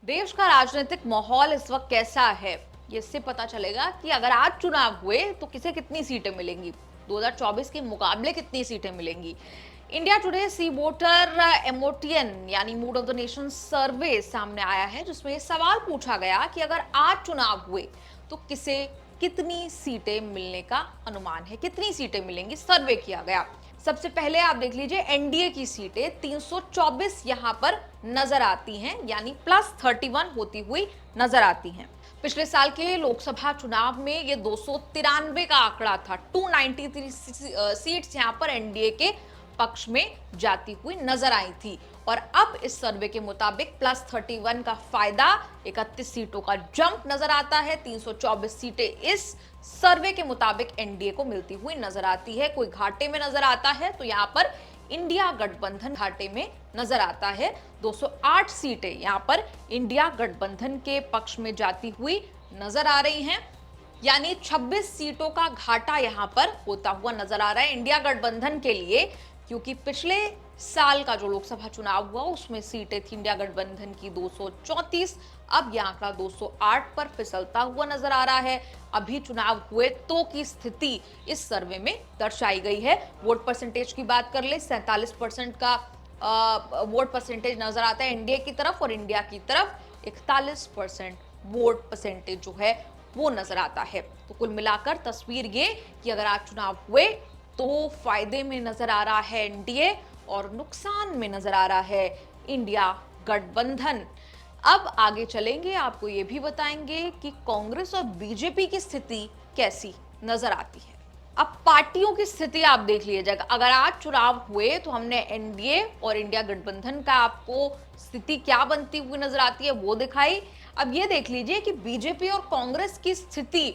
देश का राजनीतिक माहौल इस वक्त कैसा है, ये इससे पता चलेगा कि अगर आज चुनाव हुए तो किसे कितनी सीटें मिलेंगी, 2024 के मुकाबले कितनी सीटें मिलेंगी। इंडिया टुडे सी वोटर एमओटीएन यानी मूड ऑफ द नेशन सर्वे सामने आया है, जिसमें ये सवाल पूछा गया कि अगर आज चुनाव हुए तो किसे कितनी सीटें मिलने का अनुमान है, कितनी सीटें मिलेंगी, सर्वे किया गया। सबसे पहले आप देख लीजिए एनडीए की सीटें 324 यहां पर नजर आती हैं, यानी +31 होती हुई नजर आती हैं। पिछले साल के लोकसभा चुनाव में ये 293 का आंकड़ा था। 293 सीट्स यहां पर एनडीए के पक्ष में जाती हुई नजर आई थी और अब इस सर्वे के मुताबिक +31 का फायदा 31 सीटों का जंप नजर आता है। 324 सीटें इस सर्वे के मुताबिक एनडीए को मिलती हुई नजर आती है। कोई घाटे में नजर आता है तो यहां पर इंडिया गठबंधन घाटे में नजर आता है। 208 सीटें यहां पर इंडिया गठबंधन के पक्ष में जाती हुई नजर आ रही हैं, यानी 26 सीटों का घाटा यहां पर होता हुआ नजर आ रहा है इंडिया गठबंधन के लिए, क्योंकि पिछले साल का जो लोकसभा चुनाव हुआ उसमें सीटें थी इंडिया गठबंधन की 234, अब यह आंकड़ा 208 पर फिसलता हुआ नजर आ रहा है। अभी चुनाव हुए तो की स्थिति इस सर्वे में दर्शाई गई है। वोट परसेंटेज की बात कर ले, 47% का वोट परसेंटेज नजर आता है एनडीए की तरफ और इंडिया की तरफ 41% वोट परसेंटेज जो है वो नजर आता है। तो कुल मिलाकर तस्वीर ये कि अगर आज चुनाव हुए तो फायदे में नजर आ रहा है एनडीए और नुकसान में नजर आ रहा है इंडिया गठबंधन। अब आगे चलेंगे, आपको ये भी बताएंगे कि कांग्रेस और बीजेपी की स्थिति कैसी नजर आती है। अब पार्टियों की स्थिति आप देख लीजिएगा। अगर आज चुनाव हुए तो हमने एनडीए और इंडिया गठबंधन का आपको स्थिति क्या बनती हुई नजर आती है वो दिखाई। अब ये देख लीजिए कि बीजेपी और कांग्रेस की स्थिति,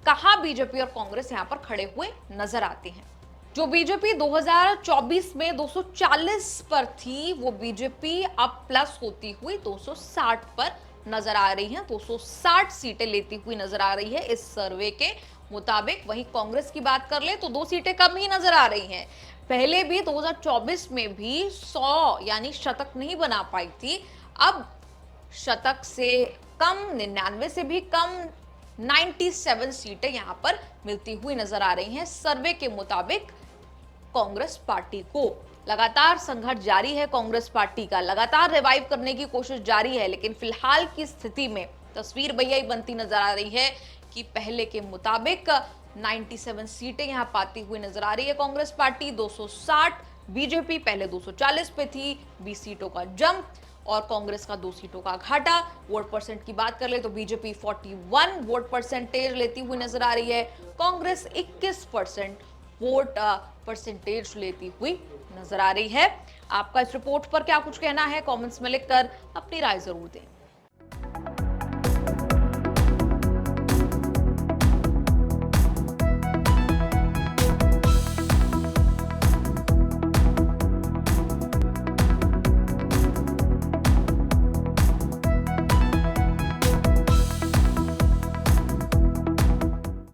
कहां बीजेपी और कांग्रेस यहां पर खड़े हुए नजर आते हैं। जो बीजेपी 2024 में 240 पर थी, वो बीजेपी अब प्लस होती हुई 260 पर नजर आ रही है। 260 सीटें लेती हुई नजर आ रही है इस सर्वे के मुताबिक। वहीं कांग्रेस की बात कर ले तो 2 सीटें कम ही नजर आ रही हैं। पहले भी 2024 में भी 100 यानी शतक नहीं बना पाई थी, अब शतक से कम, 99 से भी कम 97 सीटें यहां पर मिलती हुई नजर आ रही हैं सर्वे के मुताबिक। कांग्रेस पार्टी को लगातार संघर्ष जारी है, कांग्रेस पार्टी का लगातार रिवाइव करने की कोशिश जारी है, लेकिन फिलहाल की स्थिति में तस्वीर भैया ही बनती नजर आ रही है कि पहले के मुताबिक 97 सीटें यहां पाती हुई नजर आ रही है कांग्रेस पार्टी। 260, बीजेपी पहले 240 पे थी, 20 सीटों का जंप और कांग्रेस का 2 सीटों का घाटा। वोट परसेंट की बात कर ले तो बीजेपी 41 वोट परसेंटेज लेती हुई नजर आ रही है, कांग्रेस 21% वोट परसेंटेज लेती हुई नजर आ रही है। आपका इस रिपोर्ट पर क्या कुछ कहना है, कमेंट्स में लिखकर अपनी राय जरूर दें।